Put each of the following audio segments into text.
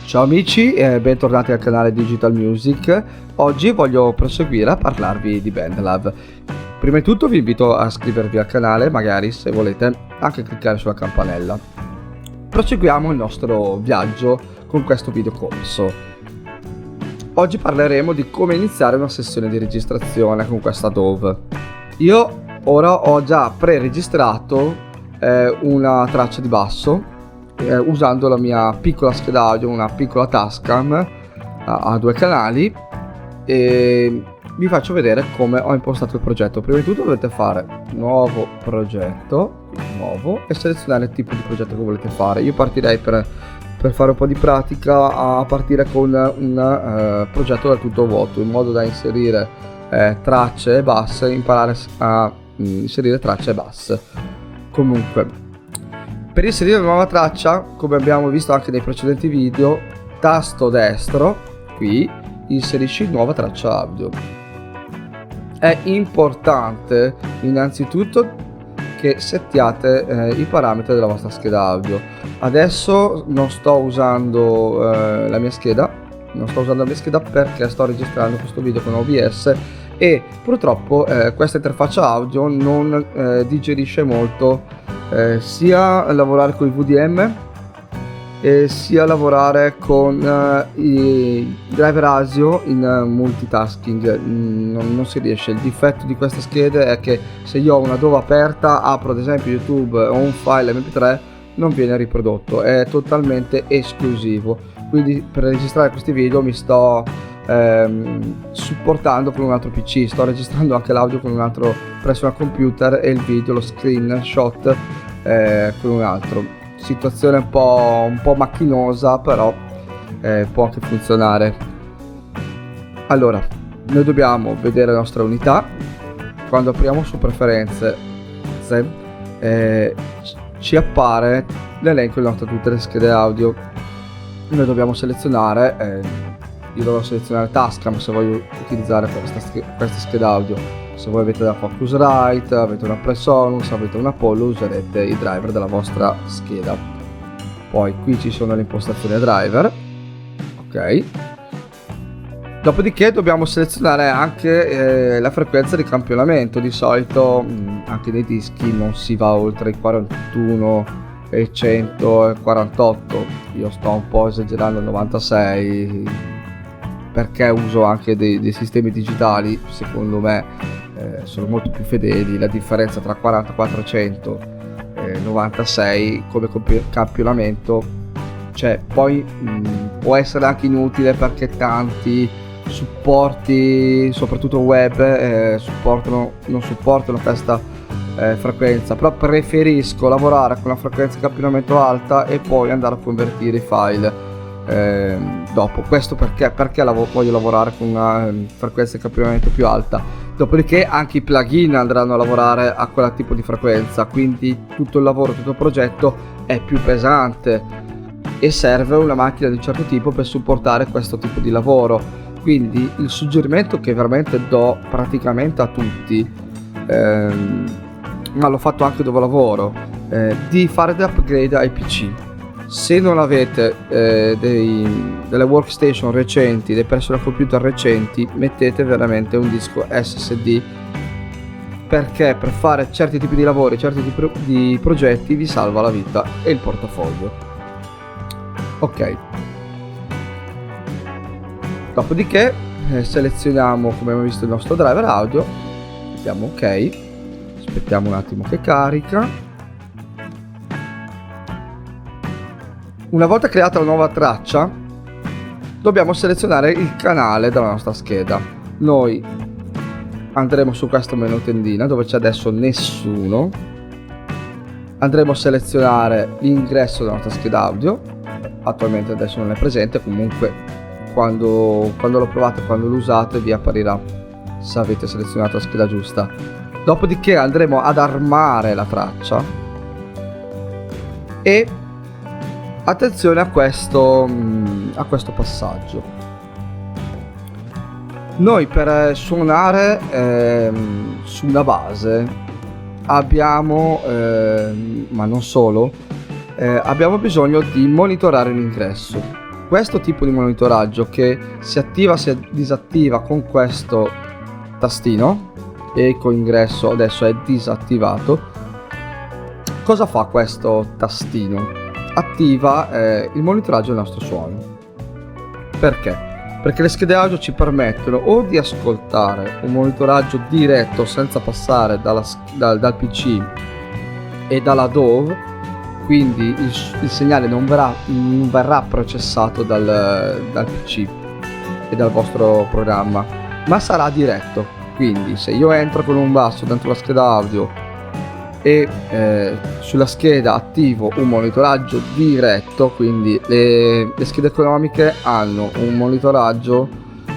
Ciao amici e bentornati al canale Digital Music. Oggi voglio proseguire a parlarvi di BandLab. Prima di tutto vi invito a iscrivervi al canale, magari se volete anche cliccare sulla campanella. Proseguiamo il nostro viaggio con questo videocorso. Oggi parleremo di come iniziare una sessione di registrazione con questa DAW. Io ora ho già pre-registrato una traccia di basso usando la mia piccola scheda audio, una piccola Tascam a 2 canali, e vi faccio vedere come ho impostato il progetto. Prima di tutto dovete fare nuovo progetto, nuovo, e selezionare il tipo di progetto che volete fare. Io partirei per fare un po' di pratica a partire con un progetto del tutto vuoto, in modo da inserire tracce e basse, imparare a inserire tracce e basse. Comunque, per inserire una nuova traccia, come abbiamo visto anche nei precedenti video, tasto destro, qui, inserisci nuova traccia audio. È importante innanzitutto che settiate i parametri della vostra scheda audio. Adesso non sto usando la mia scheda perché sto registrando questo video con OBS e purtroppo questa interfaccia audio non digerisce molto sia lavorare con i VDM sia lavorare con i driver ASIO in multitasking. Non si riesce. Il difetto di queste schede è che se io ho una DAW aperta, apro ad esempio YouTube o un file MP3, non viene riprodotto, è totalmente esclusivo. Quindi per registrare questi video mi sto supportando con un altro PC, sto registrando anche l'audio con un altro personal computer e il video, lo screenshot con un altro. Situazione un po' macchinosa, però può anche funzionare. Allora, noi dobbiamo vedere la nostra unità. Quando apriamo su preferenze ci appare l'elenco di tutte le schede audio. Noi dobbiamo selezionare, io dovrò selezionare Tascam se voglio utilizzare questa scheda audio. Se voi avete la Focusrite, avete una Presonus, avete una Apollo, userete i driver della vostra scheda. Poi qui ci sono le impostazioni driver, ok. Dopodiché dobbiamo selezionare anche la frequenza di campionamento. Di solito anche nei dischi non si va oltre i 41 e 148. Io sto un po' esagerando, 96, perché uso anche dei sistemi digitali, secondo me sono molto più fedeli. La differenza tra 4400 e 96 come campionamento c'è. Poi può essere anche inutile perché tanti supporti, soprattutto web, non supportano questa frequenza, però preferisco lavorare con una frequenza di campionamento alta e poi andare a convertire i file dopo. Questo perché voglio lavorare con una frequenza di campionamento più alta. Dopodiché anche i plugin andranno a lavorare a quel tipo di frequenza, quindi tutto il lavoro, tutto il progetto è più pesante e serve una macchina di un certo tipo per supportare questo tipo di lavoro. Quindi il suggerimento che veramente do praticamente a tutti, ma l'ho fatto anche dove lavoro, di fare delle upgrade ai PC. Se non avete delle workstation recenti, dei personal computer recenti, mettete veramente un disco SSD, perché per fare certi tipi di lavori, certi tipi di progetti vi salva la vita e il portafoglio. Ok, dopodiché selezioniamo, come abbiamo visto, il nostro driver audio, mettiamo ok, aspettiamo un attimo che carica. Una volta creata la nuova traccia, dobbiamo selezionare il canale della nostra scheda. Noi andremo su questo menu tendina dove c'è adesso nessuno, andremo a selezionare l'ingresso della nostra scheda audio. Attualmente adesso non è presente, comunque quando lo provate, quando lo usate, vi apparirà se avete selezionato la scheda giusta. Dopodiché andremo ad armare la traccia e attenzione a questo passaggio. Noi per suonare su una base abbiamo, ma non solo, abbiamo bisogno di monitorare l'ingresso. questo tipo di monitoraggio che si attiva, si disattiva con questo tastino, eco ingresso adesso è disattivato. Cosa fa questo tastino? Attiva il monitoraggio del nostro suono. Perché? Perché le schede audio ci permettono o di ascoltare un monitoraggio diretto senza passare dal PC e dalla DAW, quindi il segnale non verrà processato dal PC e dal vostro programma, ma sarà diretto. Quindi se io entro con un basso dentro la scheda audio e sulla scheda attivo un monitoraggio diretto, quindi le schede economiche hanno un monitoraggio,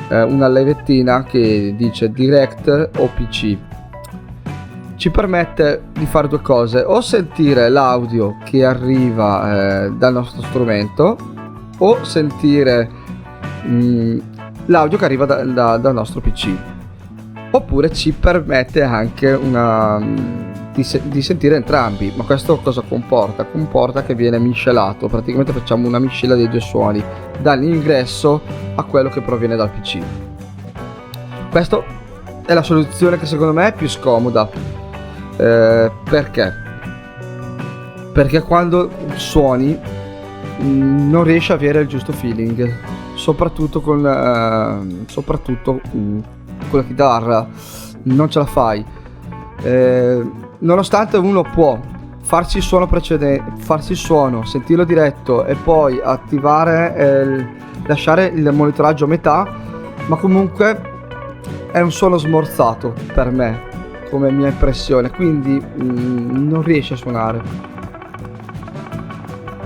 una levettina che dice direct o PC, ci permette di fare due cose: o sentire l'audio che arriva dal nostro strumento, o sentire l'audio che arriva dal nostro PC, oppure ci permette anche di sentire entrambi. Ma questo cosa comporta? Comporta che viene miscelato, praticamente facciamo una miscela dei due suoni, dall'ingresso a quello che proviene dal PC. Questa è la soluzione che secondo me è più scomoda. Perché? Perché quando suoni non riesci a avere il giusto feeling, soprattutto con la chitarra non ce la fai. Nonostante uno può farsi il suono precedente, farsi il suono, sentirlo diretto e poi attivare, lasciare il monitoraggio a metà, ma comunque è un suono smorzato per me, come mia impressione, quindi non riesce a suonare.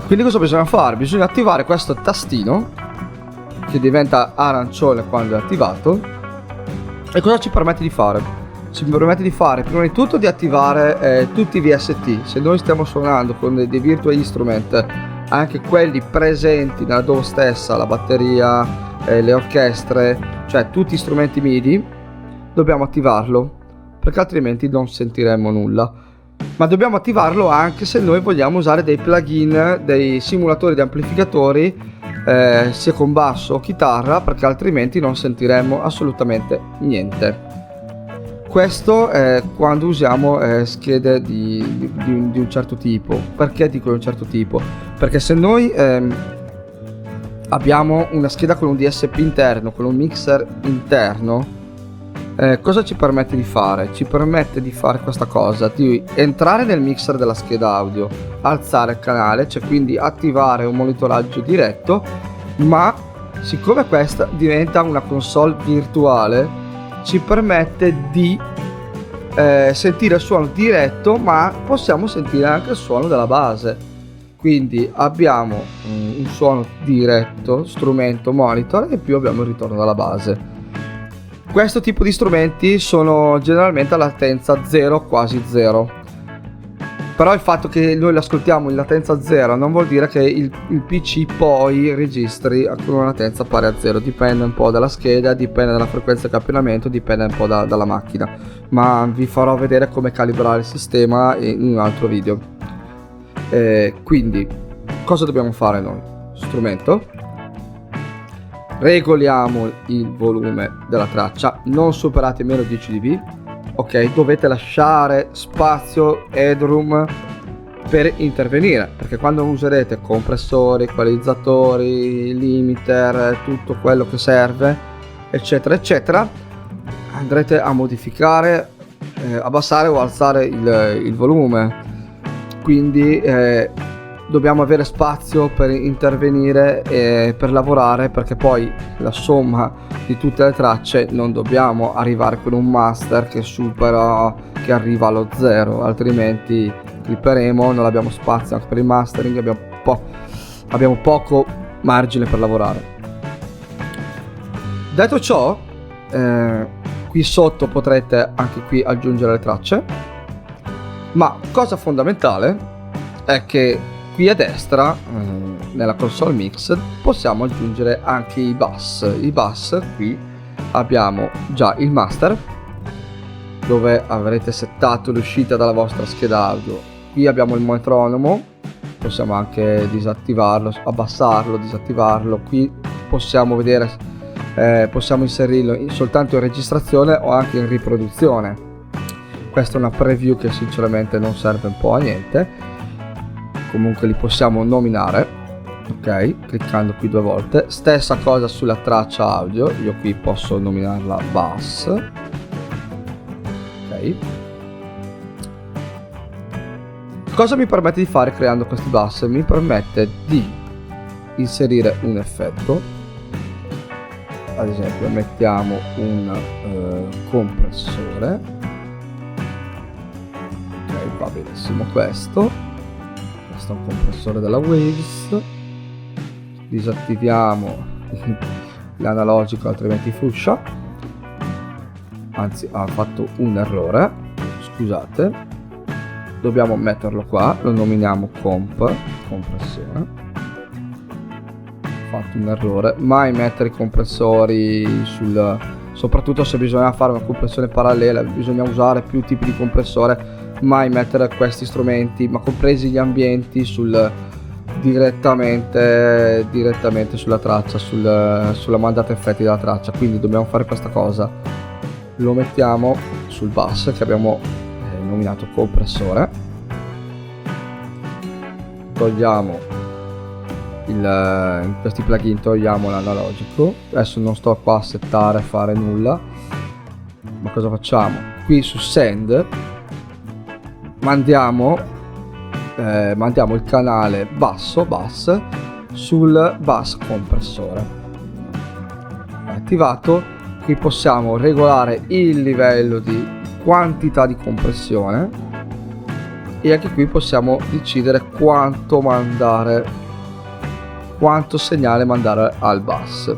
Quindi cosa bisogna fare? Bisogna attivare questo tastino che diventa arancione quando è attivato. E cosa ci permette di fare? Ci permette di fare prima di tutto di attivare tutti i VST. Se noi stiamo suonando con dei virtual instrument, anche quelli presenti nella DAW stessa, la batteria, le orchestre, cioè tutti gli strumenti MIDI, dobbiamo attivarlo, perché altrimenti non sentiremo nulla. Ma dobbiamo attivarlo anche se noi vogliamo usare dei plugin, dei simulatori di amplificatori, sia con basso o chitarra, perché altrimenti non sentiremo assolutamente niente. Questo è quando usiamo schede di un certo tipo. Perché dico di un certo tipo? Perché se noi abbiamo una scheda con un DSP interno, con un mixer interno, cosa ci permette di fare? Ci permette di fare questa cosa, di entrare nel mixer della scheda audio, alzare il canale, cioè quindi attivare un monitoraggio diretto, ma siccome questa diventa una console virtuale, ci permette di sentire il suono diretto, ma possiamo sentire anche il suono della base. Quindi abbiamo un suono diretto, strumento, monitor, e più abbiamo il ritorno dalla base. Questo tipo di strumenti sono generalmente a latenza 0, quasi 0. Però il fatto che noi lo ascoltiamo in latenza 0 non vuol dire che il PC poi registri con una latenza pari a 0. Dipende un po' dalla scheda, dipende dalla frequenza di campionamento, dipende un po' dalla macchina. Ma vi farò vedere come calibrare il sistema in un altro video. Quindi cosa dobbiamo fare noi? Strumento, regoliamo il volume della traccia, non superate meno 10 dB. Ok, dovete lasciare spazio, headroom per intervenire, perché quando userete compressori, equalizzatori, limiter, tutto quello che serve, eccetera eccetera, andrete a modificare, abbassare o alzare il volume. Quindi dobbiamo avere spazio per intervenire e per lavorare, perché poi la somma di tutte le tracce non dobbiamo arrivare con un master che supera, che arriva allo 0, altrimenti clipperemo, non abbiamo spazio anche per il mastering, abbiamo poco margine per lavorare. Detto ciò, qui sotto potrete anche qui aggiungere le tracce, ma cosa fondamentale è che qui a destra nella console mix possiamo aggiungere anche i bus. I bus, qui abbiamo già il master, dove avrete settato l'uscita dalla vostra scheda audio. Qui abbiamo il metronomo, possiamo anche disattivarlo, abbassarlo, disattivarlo. Qui possiamo vedere, possiamo inserirlo soltanto in registrazione o anche in riproduzione. Questa è una preview che sinceramente non serve un po' a niente. Comunque li possiamo nominare, ok, cliccando qui 2 volte. Stessa cosa sulla traccia audio, io qui posso nominarla bass, ok. Cosa mi permette di fare creando questi bass? Mi permette di inserire un effetto, ad esempio mettiamo un compressore, ok, va benissimo questo è un compressore della Waves. Disattiviamo l'analogico, altrimenti fuscia, anzi ha fatto un errore, scusate, dobbiamo metterlo qua, lo nominiamo compressore. Ho fatto un errore, mai mettere i compressori soprattutto se bisogna fare una compressione parallela, bisogna usare più tipi di compressore, mai mettere questi strumenti, ma compresi gli ambienti, direttamente sulla traccia, sulla mandata effetti della traccia. Quindi dobbiamo fare questa cosa, lo mettiamo sul bass che abbiamo nominato compressore, togliamo in questi plugin togliamo l'analogico. Adesso non sto qua a settare, a fare nulla, ma cosa facciamo? Qui su send mandiamo il canale bass sul bass compressore. Attivato, qui possiamo regolare il livello di quantità di compressione e anche qui possiamo decidere quanto segnale mandare al bass.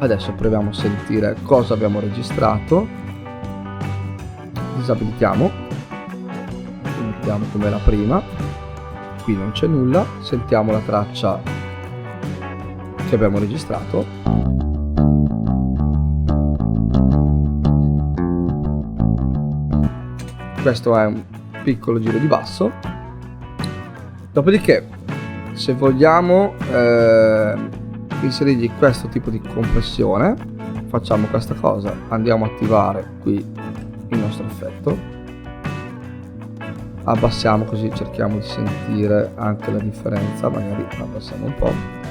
Adesso proviamo a sentire cosa abbiamo registrato. Disabilitiamo, mettiamo come la prima, qui non c'è nulla. Sentiamo la traccia che abbiamo registrato. Questo è un piccolo giro di basso. Dopodiché, se vogliamo inserirgli questo tipo di compressione, facciamo questa cosa, andiamo a attivare qui il nostro effetto, abbassiamo così cerchiamo di sentire anche la differenza, magari abbassiamo un po'.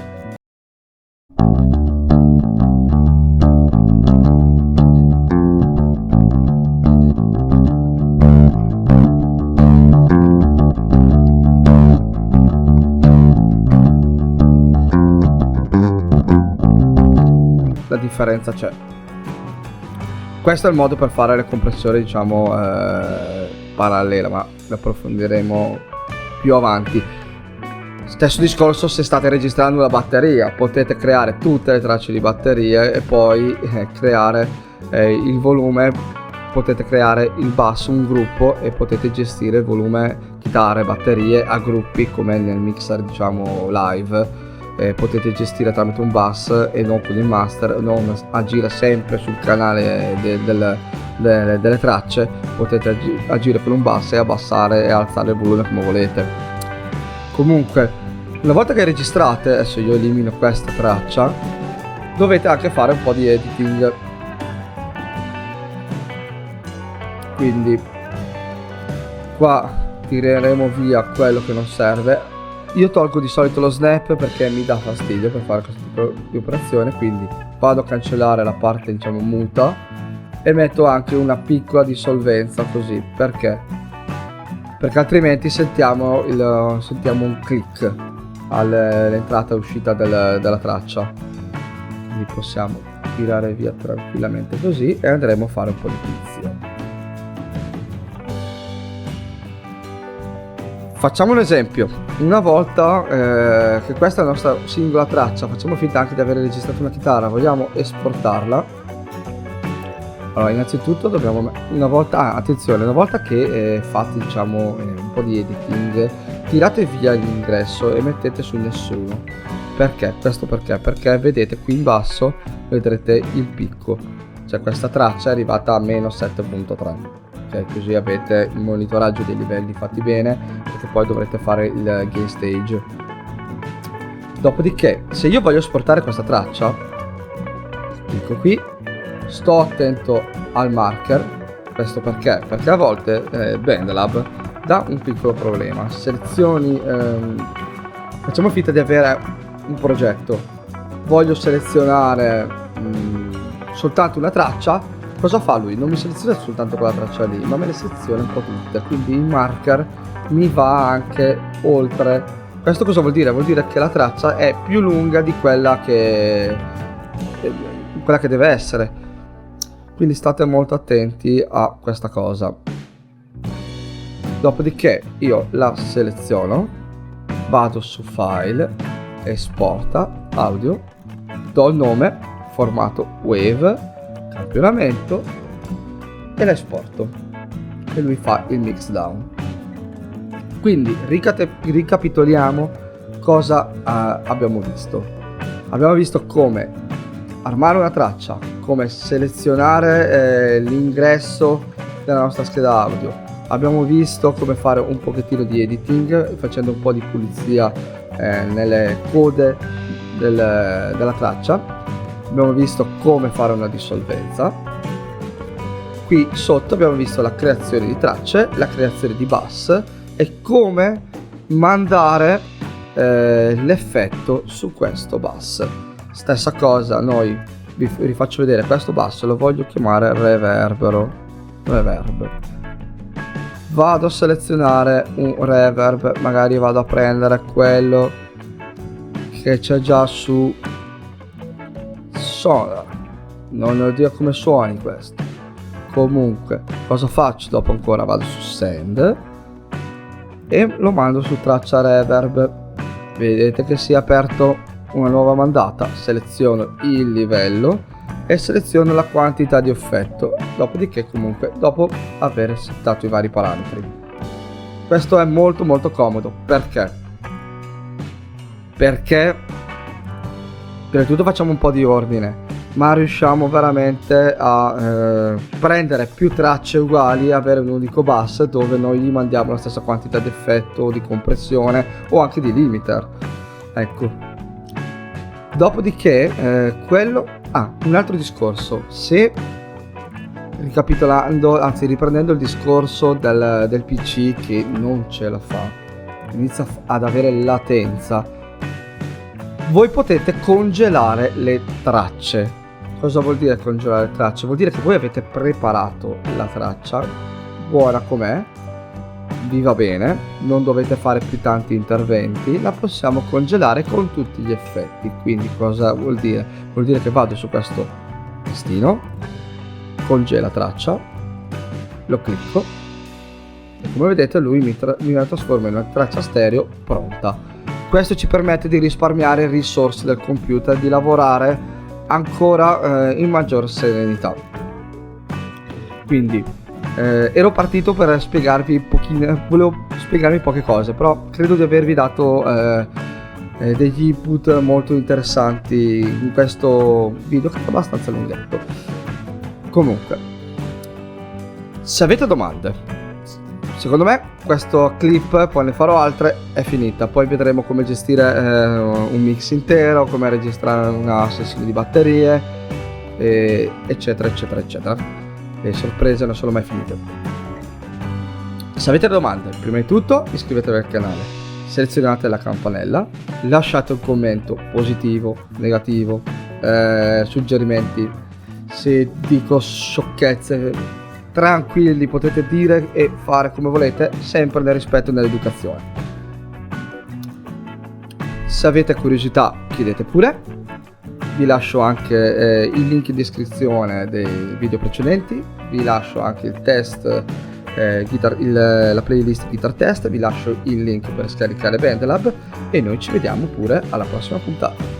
La differenza c'è. Questo è il modo per fare le compressioni, diciamo, parallela, ma lo approfondiremo più avanti. Stesso discorso se state registrando la batteria, potete creare tutte le tracce di batterie e poi creare il volume, potete creare il basso, un gruppo, e potete gestire il volume chitarre, batterie a gruppi come nel mixer, diciamo, live. Potete gestire tramite un bus e non con il master, non agire sempre sul canale delle tracce, potete agire con un bus e abbassare e alzare il volume come volete. Comunque, una volta che registrate, adesso io elimino questa traccia, dovete anche fare un po' di editing. Quindi qua tireremo via quello che non serve. Io tolgo di solito lo snap perché mi dà fastidio per fare questo tipo di operazione, quindi vado a cancellare la parte, diciamo, muta e metto anche una piccola dissolvenza, così, perché altrimenti sentiamo un click all'entrata e uscita della traccia. Quindi possiamo tirare via tranquillamente così e andremo a fare un po' di pulizia. Facciamo un esempio. Una volta che questa è la nostra singola traccia, facciamo finta anche di aver registrato una chitarra, vogliamo esportarla. Allora, innanzitutto dobbiamo, una volta che fate, diciamo, un po' di editing, tirate via l'ingresso e mettete su nessuno. Perché? Questo perché? Perché vedete qui in basso, vedrete il picco, cioè questa traccia è arrivata a meno 7.3. perché così avete il monitoraggio dei livelli fatti bene, perché poi dovrete fare il game stage. Dopodiché, se io voglio esportare questa traccia, clicco qui, sto attento al marker. Questo perché? Perché a volte BandLab dà un piccolo problema. Selezioni, facciamo finta di avere un progetto, voglio selezionare soltanto una traccia. Cosa fa lui? Non mi seleziona soltanto quella traccia lì, ma me le seleziona un po' tutte, quindi il marker mi va anche oltre. Questo cosa vuol dire? Vuol dire che la traccia è più lunga di quella che deve essere. Quindi state molto attenti a questa cosa. Dopodiché io la seleziono, vado su file, esporta audio, do il nome, formato wave, campionamento e la esporto e lui fa il mix down. Quindi ricapitoliamo cosa abbiamo visto. Abbiamo visto come armare una traccia, come selezionare l'ingresso della nostra scheda audio. Abbiamo visto come fare un pochettino di editing facendo un po' di pulizia nelle code della traccia. Abbiamo visto come fare una dissolvenza. Qui sotto abbiamo visto la creazione di tracce, la creazione di bus e come mandare l'effetto su questo bus. Stessa cosa, noi vi rifaccio vedere questo bus, lo voglio chiamare reverb. Vado a selezionare un reverb, magari vado a prendere quello che c'è già su Sonar, non ho idea come suoni questo. Comunque, cosa faccio dopo ancora? Vado su send e lo mando su traccia reverb. Vedete che si è aperto una nuova mandata, seleziono il livello e seleziono la quantità di effetto, dopodiché comunque dopo aver settato i vari parametri. Questo è molto molto comodo. Perché prima di tutto facciamo un po' di ordine, ma riusciamo veramente a prendere più tracce uguali e avere un unico bus dove noi gli mandiamo la stessa quantità di effetto, di compressione o anche di limiter. Ecco. Dopodiché un altro discorso, se riprendendo il discorso del PC che non ce la fa, inizia ad avere latenza, voi potete congelare le tracce. Cosa vuol dire congelare le tracce? Vuol dire che voi avete preparato la traccia buona com'è, vi va bene, non dovete fare più tanti interventi, la possiamo congelare con tutti gli effetti. Quindi cosa vuol dire? Vuol dire che vado su questo tastino, congela traccia, lo clicco e come vedete lui mi la trasforma in una traccia stereo pronta. Questo ci permette di risparmiare risorse del computer, di lavorare ancora in maggior serenità. Quindi ero partito per spiegarvi volevo spiegarvi poche cose, però credo di avervi dato degli input molto interessanti in questo video che è abbastanza lunghetto. Comunque, se avete domande, secondo me questo clip, poi ne farò altre, è finita. Poi vedremo come gestire un mix intero, come registrare una sessione di batterie, eccetera eccetera eccetera. Le sorprese non sono mai finite. Se avete domande, prima di tutto iscrivetevi al canale, selezionate la campanella, lasciate un commento positivo, negativo, suggerimenti. Se dico sciocchezze, tranquilli, potete dire e fare come volete, sempre nel rispetto e nell'educazione. Se avete curiosità, chiedete pure. Vi lascio anche il link in descrizione dei video precedenti, vi lascio anche il test, la playlist Guitar Test, vi lascio il link per scaricare BandLab e noi ci vediamo pure alla prossima puntata.